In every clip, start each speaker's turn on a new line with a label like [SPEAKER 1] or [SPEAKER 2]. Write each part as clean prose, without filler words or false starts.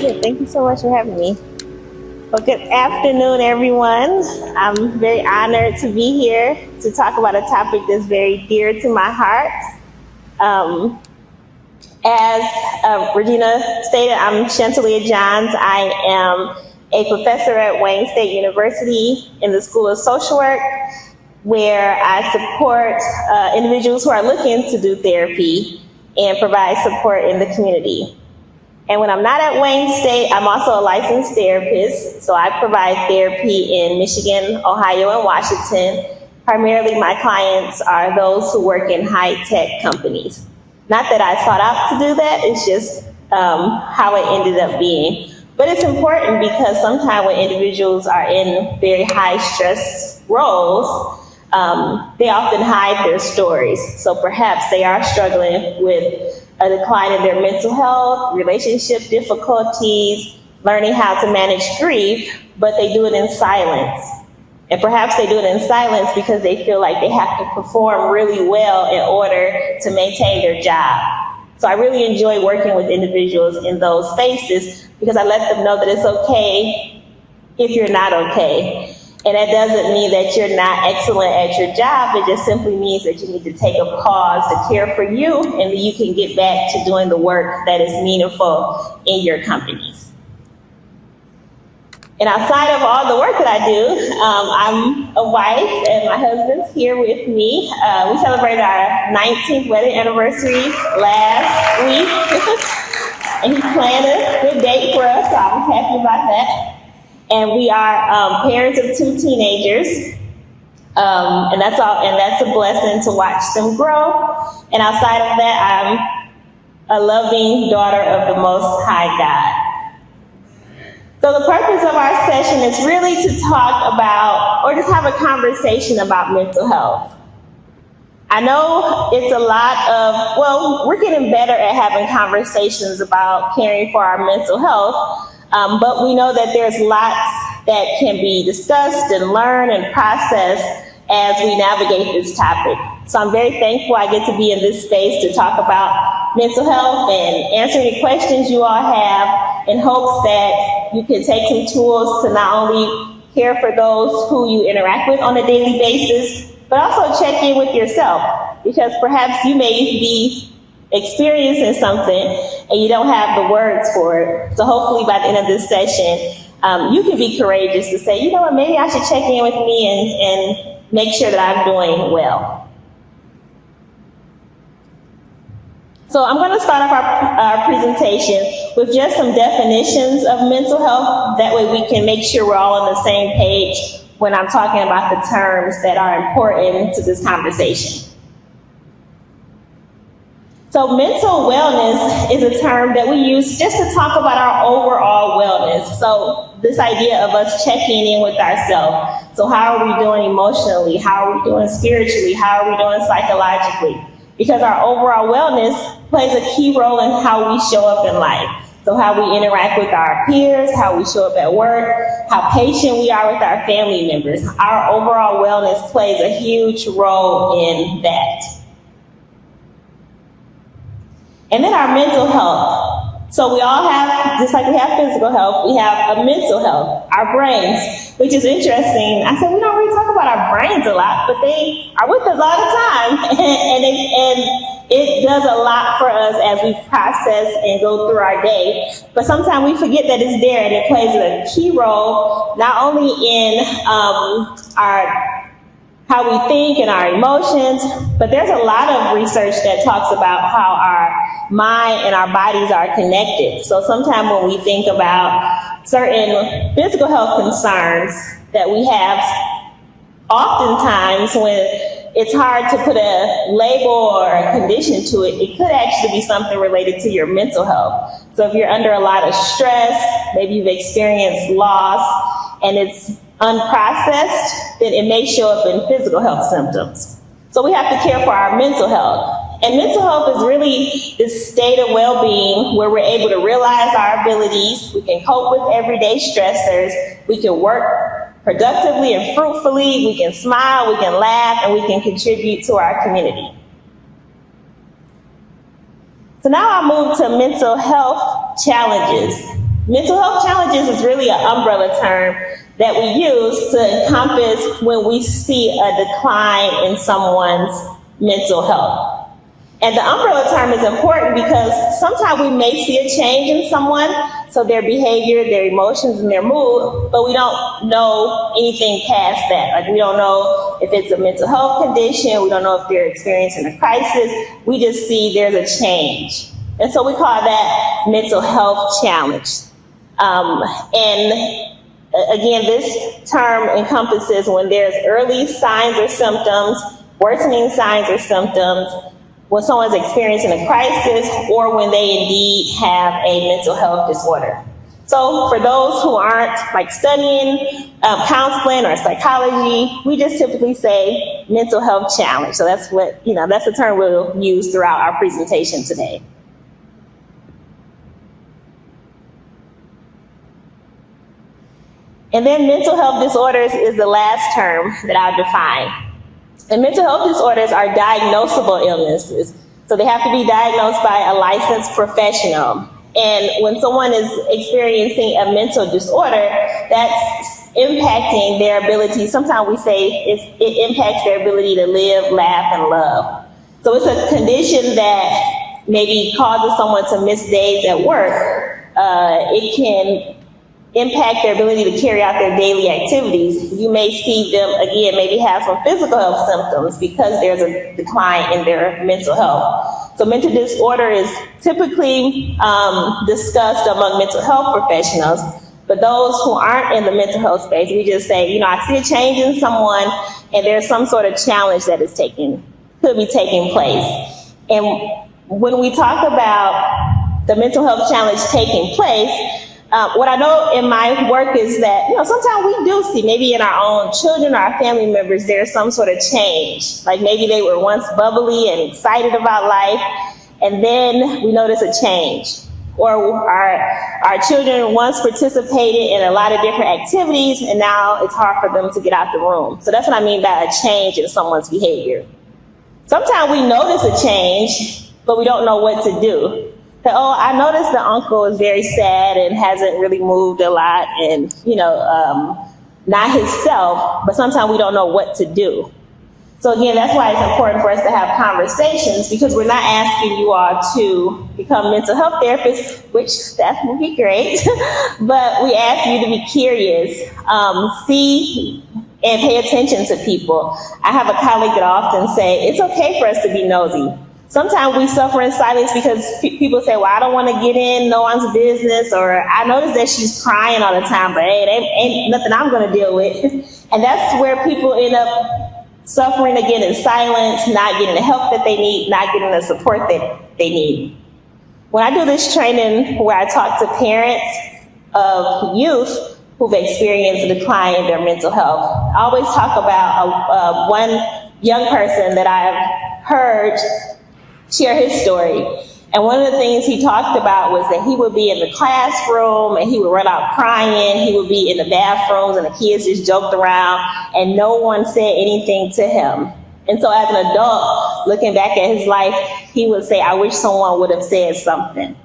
[SPEAKER 1] Yeah, thank you so much for having me. Well, good afternoon, everyone. I'm very honored to be here to talk about a topic that's very dear to my heart. Um, as Regina stated, I'm Chantalia Johns. I am a professor at Wayne State University in the School of Social Work, where I support individuals who are looking to do therapy and provide support in the community. And when I'm not at Wayne State, I'm also a licensed therapist. So I provide therapy in Michigan, Ohio, and Washington. Primarily, my clients are those who work in high-tech companies. Not that I sought out to do that, it's just how it ended up being. But it's important because sometimes when individuals are in very high-stress roles, they often hide their stories. So perhaps they are struggling with a decline in their mental health, relationship difficulties, learning how to manage grief, but they do it in silence. And perhaps they do it in silence because they feel like they have to perform really well in order to maintain their job. So I really enjoy working with individuals in those spaces because I let them know that it's okay if you're not okay. And that doesn't mean that you're not excellent at your job. It just simply means that you need to take a pause to care for you, and then you can get back to doing the work that is meaningful in your companies. And outside of all the work that I do, I'm a wife, and my husband's here with me. We celebrated our 19th wedding anniversary last week, and he planned a good date for us, so I was happy about that. And we are parents of 2 teenagers, and that's all. And that's a blessing to watch them grow. And outside of that, I'm a loving daughter of the Most High God. So the purpose of our session is really to talk about, or just have a conversation about mental health. I know it's a lot of, well, we're getting better at having conversations about caring for our mental health. But we know that there's lots that can be discussed and learned and processed as we navigate this topic. So I'm very thankful I get to be in this space to talk about mental health and answer any questions you all have in hopes that you can take some tools to not only care for those who you interact with on a daily basis, but also check in with yourself, because perhaps you may be experiencing something and you don't have the words for it. So hopefully by the end of this session, you can be courageous to say, you know what, maybe I should check in with me and make sure that I'm doing well. So I'm going to start off our presentation with just some definitions of mental health. That way we can make sure we're all on the same page when I'm talking about the terms that are important to this conversation. So mental wellness is a term that we use just to talk about our overall wellness. So this idea of us checking in with ourselves. So how are we doing emotionally? How are we doing spiritually? How are we doing psychologically? Because our overall wellness plays a key role in how we show up in life. So how we interact with our peers, how we show up at work, how patient we are with our family members. Our overall wellness plays a huge role in that. And then our mental health. So we all have, just like we have physical health, we have a mental health, our brains, which is interesting. I said, we don't really talk about our brains a lot, but they are with us all the time. and it does a lot for us as we process and go through our day. But sometimes we forget that it's there, and it plays a key role, not only in how we think and our emotions, but there's a lot of research that talks about how our mind and our bodies are connected. So sometimes when we think about certain physical health concerns that we have, oftentimes when it's hard to put a label or a condition to it, it could actually be something related to your mental health. So if you're under a lot of stress, maybe you've experienced loss, and it's unprocessed, then it may show up in physical health symptoms. So we have to care for our mental health. And mental health is really this state of well-being where we're able to realize our abilities, we can cope with everyday stressors, we can work productively and fruitfully, we can smile, we can laugh, and we can contribute to our community. So now I'll move to mental health challenges. mental health challenges is really an umbrella term that we use to encompass when we see a decline in someone's mental health. And the umbrella term is important because sometimes we may see a change in someone, so their behavior, their emotions, and their mood, but we don't know anything past that. Like, we don't know if it's a mental health condition, we don't know if they're experiencing a crisis, we just see there's a change. And so we call that mental health challenge. And again, this term encompasses when there's early signs or symptoms, worsening signs or symptoms, when someone's experiencing a crisis, or when they indeed have a mental health disorder. So for those who aren't studying counseling or psychology, we just typically say mental health challenge. So that's what, that's the term we'll use throughout our presentation today. And then mental health disorders is the last term that I'll define. And mental health disorders are diagnosable illnesses. So they have to be diagnosed by a licensed professional. And when someone is experiencing a mental disorder, that's impacting their ability. Sometimes we say it impacts their ability to live, laugh, and love. So it's a condition that maybe causes someone to miss days at work. It can impact their ability to carry out their daily activities. You may see them, again, maybe have some physical health symptoms because there's a decline in their mental health. So mental disorder is typically discussed among mental health professionals, but those who aren't in the mental health space, we just say, I see a change in someone and there's some sort of challenge that could be taking place. And when we talk about the mental health challenge taking place, what I know in my work is that, sometimes we do see, maybe in our own children or our family members, there's some sort of change. Like maybe they were once bubbly and excited about life, and then we notice a change. Or our children once participated in a lot of different activities, and now it's hard for them to get out the room. So that's what I mean by a change in someone's behavior. Sometimes we notice a change, but we don't know what to do. I noticed the uncle is very sad and hasn't really moved a lot and, not himself, but sometimes we don't know what to do. So again, that's why it's important for us to have conversations, because we're not asking you all to become mental health therapists, which that would be great, but we ask you to be curious, see and pay attention to people. I have a colleague that often say, it's okay for us to be nosy. Sometimes we suffer in silence because people say, well, I don't want to get in no one's business, or I notice that she's crying all the time, but hey, there ain't nothing I'm going to deal with. And that's where people end up suffering again in silence, not getting the help that they need, not getting the support that they need. When I do this training where I talk to parents of youth who've experienced a decline in their mental health, I always talk about one young person that I've heard share his story. And one of the things he talked about was that he would be in the classroom and he would run out crying. He would be in the bathrooms and the kids just joked around and no one said anything to him. And so as an adult, looking back at his life, he would say, I wish someone would have said something.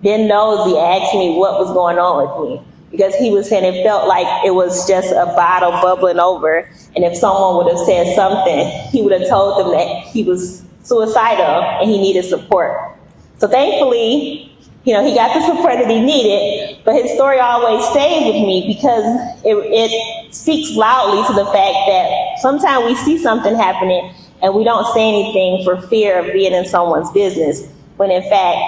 [SPEAKER 1] Then Nosy asked me what was going on with me, because he was saying it felt like it was just a bottle bubbling over. And if someone would have said something, he would have told them that he was suicidal and he needed support. So thankfully, he got the support that he needed, but his story always stays with me because it speaks loudly to the fact that sometimes we see something happening and we don't say anything for fear of being in someone's business, when in fact,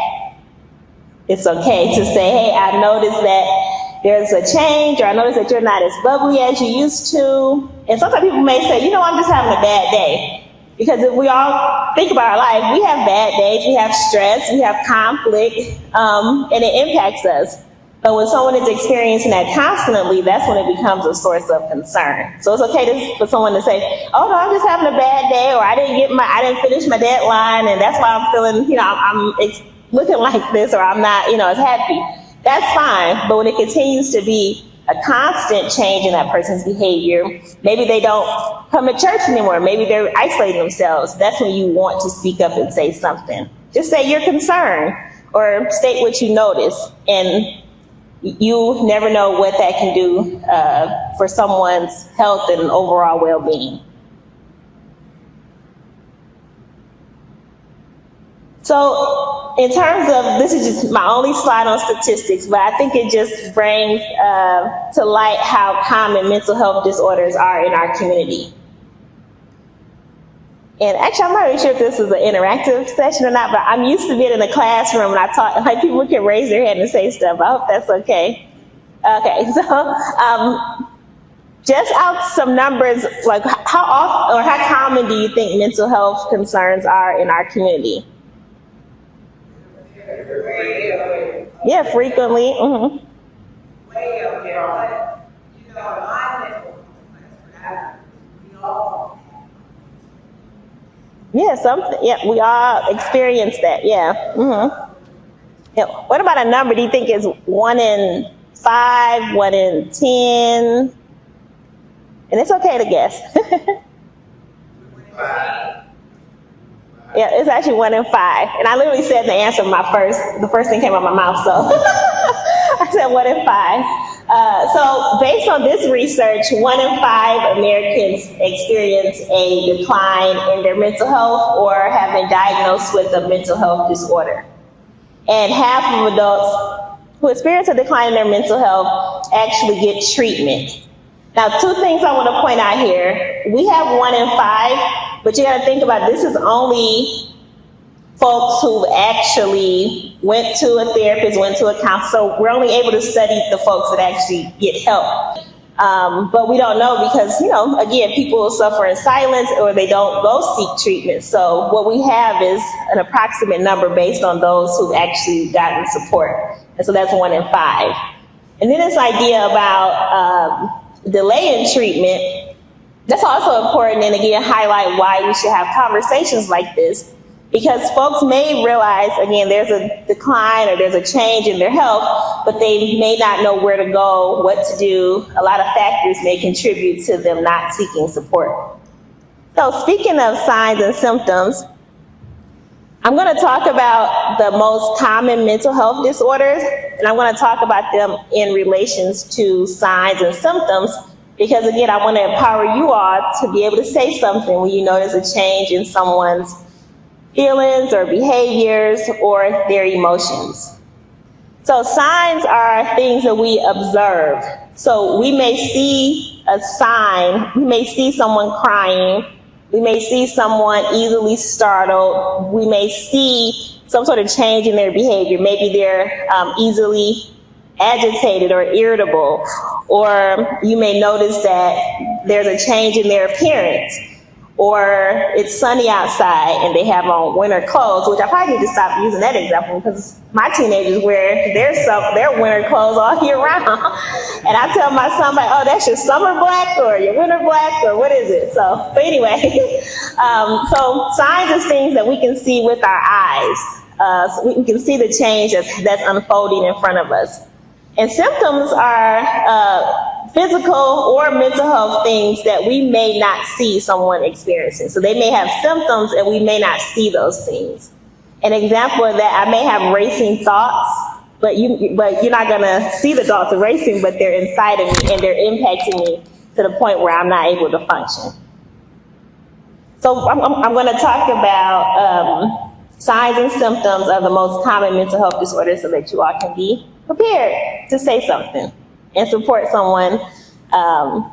[SPEAKER 1] it's okay to say, hey, I noticed that there's a change, or I noticed that you're not as bubbly as you used to. And sometimes people may say, I'm just having a bad day. Because if we all think about our life, we have bad days, we have stress, we have conflict, and it impacts us. But when someone is experiencing that constantly, that's when it becomes a source of concern. So it's okay for someone to say, oh no, I'm just having a bad day, or I didn't finish my deadline, and that's why I'm feeling, I'm looking like this, or I'm not, as happy. That's fine. But when it continues to be a constant change in that person's behavior, maybe they don't come to church anymore, maybe they're isolating themselves, that's when you want to speak up and say something. Just say you're concerned, or state what you notice, and you never know what that can do for someone's health and overall well-being. So in terms of, this is just my only slide on statistics, but I think it just brings to light how common mental health disorders are in our community. And actually, I'm not really sure if this is an interactive session or not, but I'm used to being in the classroom and I talk, like people can raise their hand and say stuff. I hope that's okay. Okay, so just out some numbers, like how often or how common do you think mental health concerns are in our community? Yeah, frequently. Mm-hmm.
[SPEAKER 2] Way up there, but you know, I
[SPEAKER 1] yeah, something. Yeah, we all experience that. Yeah. Mm-hmm. Yeah. What about a number? Do you think is 1 in 5, 1 in 10? And it's okay to guess. Yeah, it's actually 1 in 5. And I literally said the answer the first thing came out of my mouth, so I said 1 in 5. So based on this research, 1 in 5 Americans experience a decline in their mental health or have been diagnosed with a mental health disorder. And half of adults who experience a decline in their mental health actually get treatment. Now, 2 things I want to point out here. We have 1 in 5, but you got to think about this is only folks who actually went to a therapist, went to a counselor. So we're only able to study the folks that actually get help. But we don't know because, you know, again, people suffer in silence or they don't go seek treatment. So what we have is an approximate number based on those who've actually gotten support. And so that's 1 in 5. And then this idea about delay in treatment, that's also important, and again, highlight why we should have conversations like this, because folks may realize, again, there's a decline or there's a change in their health, but they may not know where to go, what to do. A lot of factors may contribute to them not seeking support. So speaking of signs and symptoms, I'm going to talk about the most common mental health disorders, and I'm going to talk about them in relations to signs and symptoms, because again, I want to empower you all to be able to say something when you notice a change in someone's feelings or behaviors or their emotions. So signs are things that we observe. So we may see a sign, we may see someone crying, we may see someone easily startled. We may see some sort of change in their behavior. Maybe they're easily agitated or irritable. Or you may notice that there's a change in their appearance. Or it's sunny outside and they have on winter clothes, which I probably need to stop using that example because my teenagers wear their winter clothes all year round. And I tell my son, like, oh, that's your summer black or your winter black or what is it? So anyway, so signs is things that we can see with our eyes. So we can see the change that's unfolding in front of us. And symptoms are physical or mental health things that we may not see someone experiencing. So they may have symptoms and we may not see those things. An example of that, I may have racing thoughts, but you're not going to see the thoughts of racing, but they're inside of me and they're impacting me to the point where I'm not able to function. So I'm going to talk about signs and symptoms of the most common mental health disorders so that you all can be prepared to say something and support someone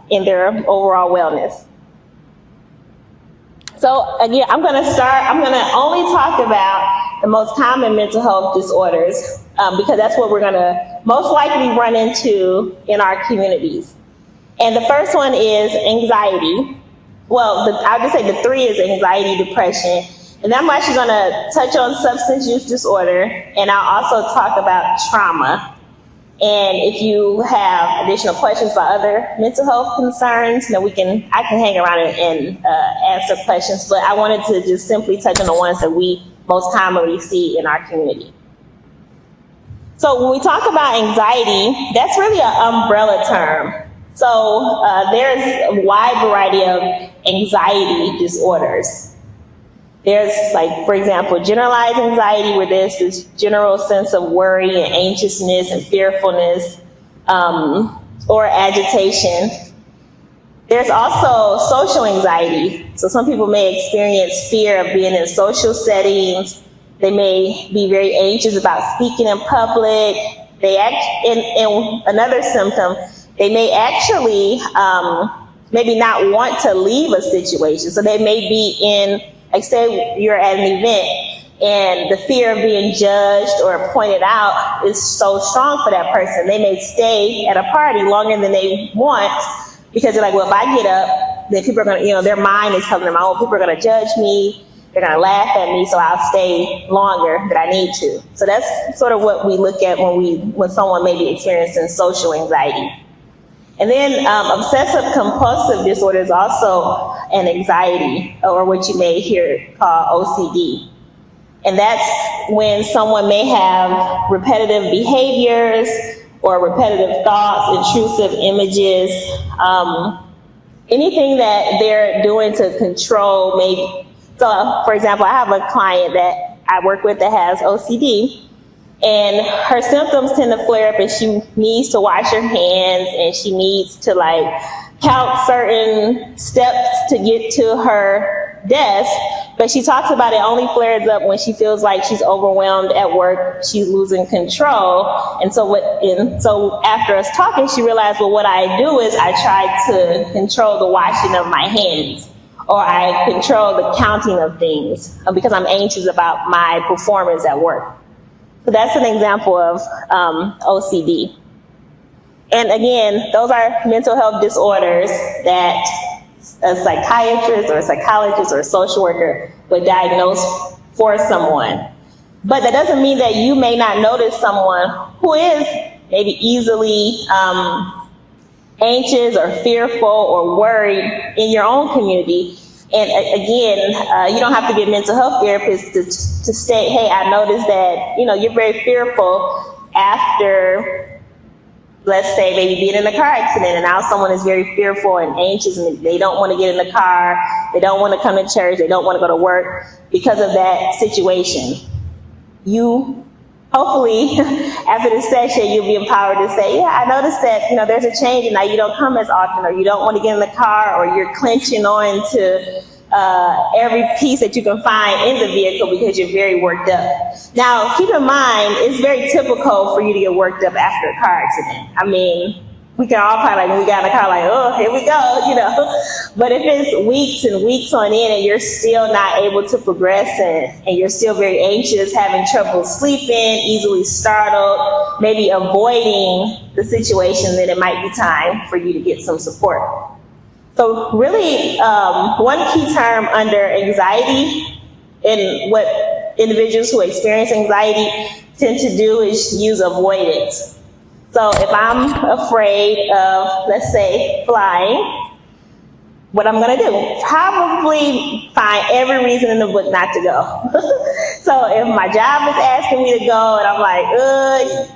[SPEAKER 1] in their overall wellness. So again, I'm going to only talk about the most common mental health disorders because that's what we're going to most likely run into in our communities. And the first one is anxiety. Well, I'll just say the 3 is anxiety, depression. And then I'm actually going to touch on substance use disorder, and I'll also talk about trauma. And if you have additional questions about other mental health concerns, I can hang around and answer questions, but I wanted to just simply touch on the ones that we most commonly see in our community. So when we talk about anxiety, that's really an umbrella term. So there's a wide variety of anxiety disorders. There's, like, for example, generalized anxiety, where there's this general sense of worry and anxiousness and fearfulness, or agitation. There's also social anxiety. So some people may experience fear of being in social settings. They may be very anxious about speaking in public. And another symptom, they may actually maybe not want to leave a situation. So they may be in, like, say you're at an event and the fear of being judged or pointed out is so strong for that person. They may stay at a party longer than they want because they're like, well, if I get up, then people are going to, their mind is telling them, oh, people are going to judge me. They're going to laugh at me, so I'll stay longer than I need to. So that's sort of what we look at when someone may be experiencing social anxiety. And then obsessive compulsive disorder is also an anxiety, or what you may hear called OCD. And that's when someone may have repetitive behaviors or repetitive thoughts, intrusive images, anything that they're doing to control maybe. So, for example, I have a client that I work with that has OCD, and her symptoms tend to flare up and she needs to wash her hands and she needs to, like, count certain steps to get to her desk. But she talks about it only flares up when she feels like she's overwhelmed at work, she's losing control. And so after us talking, she realized, well, what I do is I try to control the washing of my hands, or I control the counting of things because I'm anxious about my performance at work. So that's an example of OCD. And again, those are mental health disorders that a psychiatrist or a psychologist or a social worker would diagnose for someone. But that doesn't mean that you may not notice someone who is maybe easily anxious or fearful or worried in your own community. And again, you don't have to be a mental health therapist to state, hey, I noticed that, you're very fearful after, let's say, maybe being in a car accident, and now someone is very fearful and anxious and they don't want to get in the car, they don't want to come to church, they don't want to go to work because of that situation. You, hopefully, after this session, you'll be empowered to say, yeah, I noticed that, there's a change and now you don't come as often, or you don't want to get in the car, or you're clenching on to every piece that you can find in the vehicle because you're very worked up. Now, keep in mind, it's very typical for you to get worked up after a car accident. I mean, we can all probably, when we got in the car, like, oh, here we go, But if it's weeks and weeks on end and you're still not able to progress and you're still very anxious, having trouble sleeping, easily startled, maybe avoiding the situation, then it might be time for you to get some support. So really, one key term under anxiety, and what individuals who experience anxiety tend to do, is use avoidance. So if I'm afraid of, let's say, flying, what I'm going to do? Probably find every reason in the book not to go. So if my job is asking me to go and I'm like,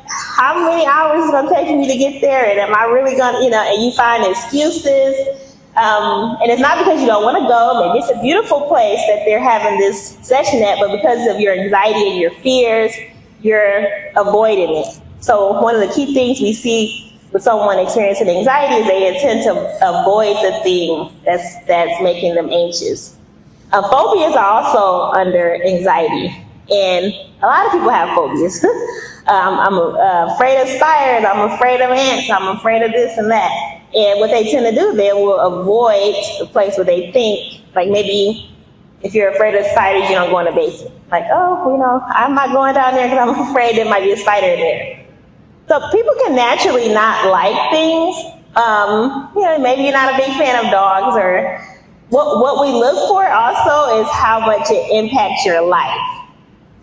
[SPEAKER 1] how many hours is it going to take me to get there? And am I really going to, and you find excuses. And it's not because you don't want to go. Maybe it's a beautiful place that they're having this session at, but because of your anxiety and your fears, you're avoiding it. So one of the key things we see with someone experiencing anxiety is they tend to avoid the thing that's making them anxious. Phobias are also under anxiety, and a lot of people have phobias. I'm afraid of spiders, I'm afraid of ants, I'm afraid of this and that. And what they tend to do, they will avoid the place where they think, like maybe if you're afraid of spiders, you don't go in the basement. Like, I'm not going down there because I'm afraid there might be a spider there. So people can naturally not like things. Maybe you're not a big fan of dogs, or what we look for also is how much it impacts your life.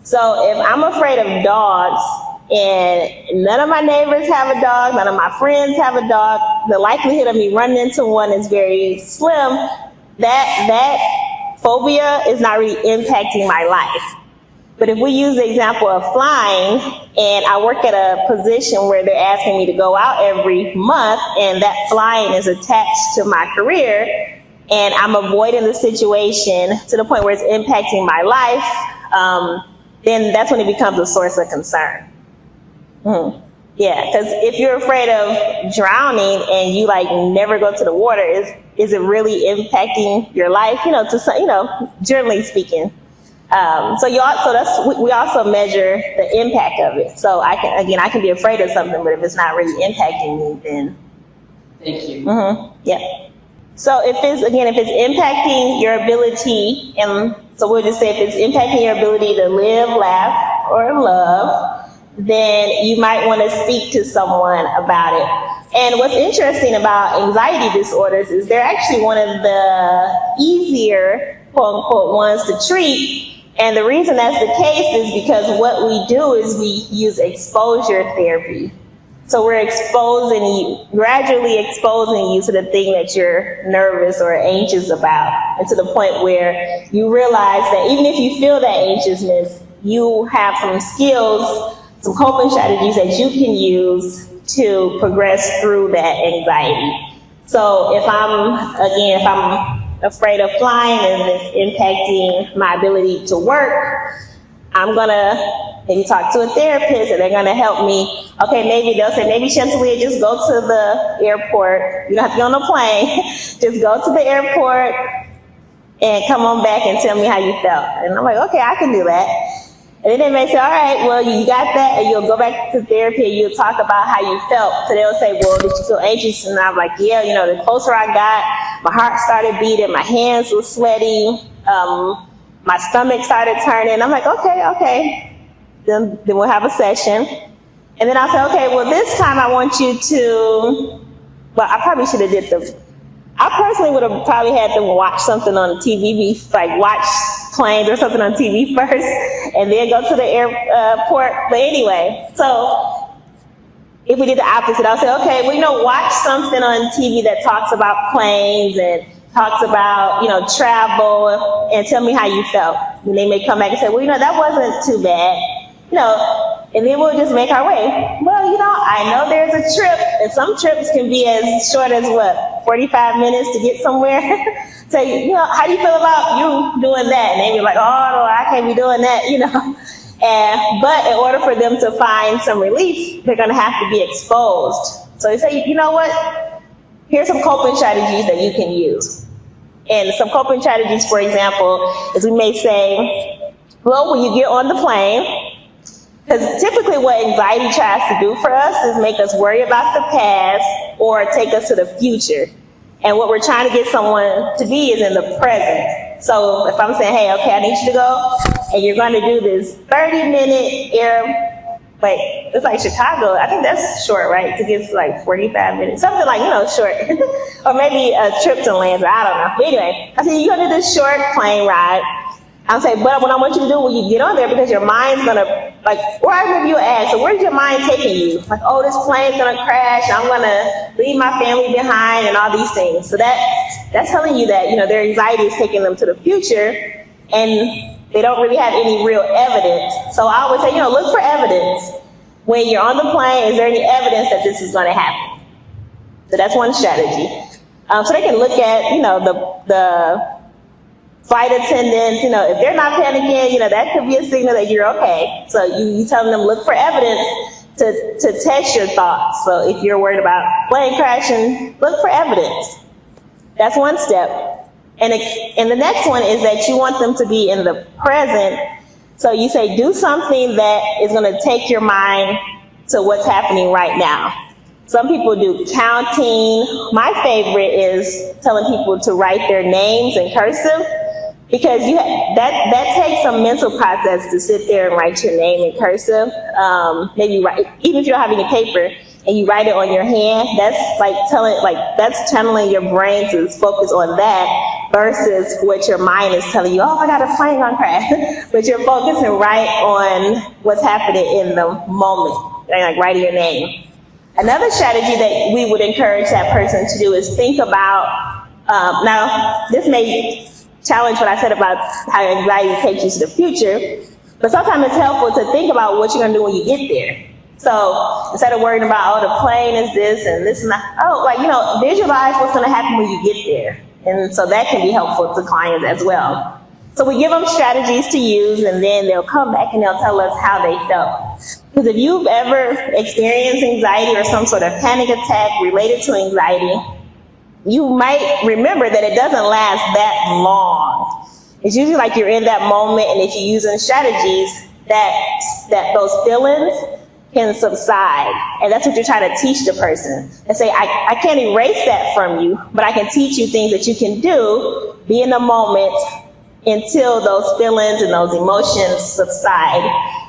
[SPEAKER 1] So if I'm afraid of dogs and none of my neighbors have a dog, none of my friends have a dog, the likelihood of me running into one is very slim. That phobia is not really impacting my life. But if we use the example of flying, and I work at a position where they're asking me to go out every month, and that flying is attached to my career, and I'm avoiding the situation to the point where it's impacting my life, then that's when it becomes a source of concern. Mm-hmm. Yeah, because if you're afraid of drowning and you like never go to the water, is it really impacting your life? Generally speaking. We also measure the impact of it. So I can be afraid of something, but if it's not really impacting me, then.
[SPEAKER 3] Thank you.
[SPEAKER 1] Mm-hmm. Yeah. So if it's impacting your ability, and so we'll just say if it's impacting your ability to live, laugh, or love, then you might want to speak to someone about it. And what's interesting about anxiety disorders is they're actually one of the easier, quote unquote, ones to treat. And the reason that's the case is because what we do is we use exposure therapy. So we're gradually exposing you to the thing that you're nervous or anxious about, and to the point where you realize that even if you feel that anxiousness, you have some skills, some coping strategies that you can use to progress through that anxiety. So if I'm afraid of flying and it's impacting my ability to work, I'm gonna maybe talk to a therapist and they're gonna help me. Okay, they'll say, maybe Chantalia, just go to the airport. You don't have to be on a plane. Just go to the airport and come on back and tell me how you felt. And I'm like, okay, I can do that. And then they may say, all right, well, you got that, and you'll go back to therapy and you'll talk about how you felt. So they'll say, well, did you feel anxious? And I'm like, yeah, the closer I got, my heart started beating, my hands were sweaty, my stomach started turning. I'm like, okay. Then we'll have a session. And then I'll say, okay, well, this time I want you to, I probably should have I personally would have probably had them watch something on TV, like watch Planes or something on TV first, and then go to the airport. But anyway, so if we did the opposite, I'll say, okay, well, watch something on TV that talks about planes and talks about, travel, and tell me how you felt. And they may come back and say, well, that wasn't too bad, and then we'll just make our way. Well, I know there's a trip, and some trips can be as short as 45 minutes to get somewhere. So, how do you feel about you doing that? And they be like, oh, no, I can't be doing that, but in order for them to find some relief, they're going to have to be exposed. So they say, you know what? Here's some coping strategies that you can use. And some coping strategies, for example, is we may say, well, when you get on the plane, because typically what anxiety tries to do for us is make us worry about the past or take us to the future. And what we're trying to get someone to be is in the present. So if I'm saying, hey, okay, I need you to go, and you're going to do this 30-minute it's like Chicago. I think that's short, right? To get like 45 minutes, something like, short. Or maybe a trip to Atlanta, I don't know. But anyway, I said, you're going to do this short plane ride. I'll say, but what I want you to do when you get on there, because your mind's going to, or I remember you asked, so where's your mind taking you? Like, oh, this plane's going to crash, I'm going to leave my family behind, and all these things. So that's telling you that, their anxiety is taking them to the future, and they don't really have any real evidence. So I always say, look for evidence. When you're on the plane, is there any evidence that this is going to happen? So that's one strategy. So they can look at, the flight attendants, if they're not panicking, that could be a signal that you're okay. So you telling them, look for evidence to test your thoughts. So if you're worried about plane crashing, look for evidence. That's one step. And the next one is that you want them to be in the present. So you say, do something that is going to take your mind to what's happening right now. Some people do counting. My favorite is telling people to write their names in cursive, because that takes some mental process to sit there and write your name in cursive. Maybe write, even if you don't have any paper, and you write it on your hand. That's channeling your brain to focus on that versus what your mind is telling you. Oh my God, a plane gonna crash. But you're focusing right on what's happening in the moment, like writing your name. Another strategy that we would encourage that person to do is think about, now this may challenge what I said about how anxiety takes you to the future, but sometimes it's helpful to think about what you're going to do when you get there. So instead of worrying about, oh, the plane is this and this and that, visualize what's going to happen when you get there. And so that can be helpful to clients as well. So we give them strategies to use, and then they'll come back and they'll tell us how they felt. Because if you've ever experienced anxiety or some sort of panic attack related to anxiety, you might remember that it doesn't last that long. It's usually like you're in that moment, and if you're using strategies, that those feelings can subside. And that's what you're trying to teach the person. And say, I can't erase that from you, but I can teach you things that you can do, be in the moment, until those feelings and those emotions subside.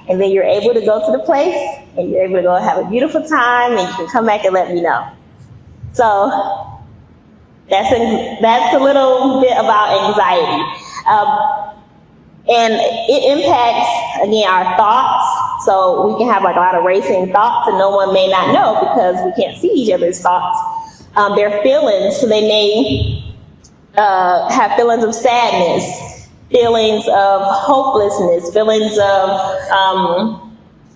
[SPEAKER 1] And then you're able to go to the place, and you're able to go have a beautiful time, and you can come back and let me know. So that's a little bit about anxiety. And it impacts, again, our thoughts. So we can have like a lot of racing thoughts, and no one may not know because we can't see each other's thoughts. Their feelings, so they may have feelings of sadness, feelings of hopelessness, feelings of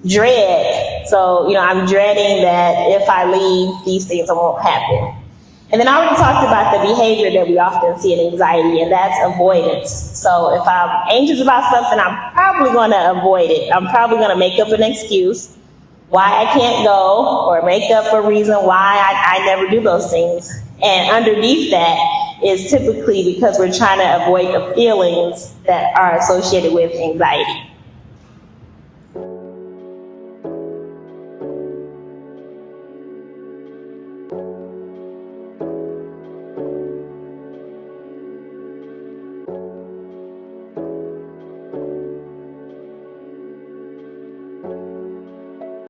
[SPEAKER 1] dread. So, I'm dreading that if I leave, these things won't happen. And then I already talked about the behavior that we often see in anxiety, and that's avoidance. So if I'm anxious about something, I'm probably going to avoid it. I'm probably going to make up an excuse why I can't go, or make up a reason why I never do those things. And underneath that is typically because we're trying to avoid the feelings that are associated with anxiety.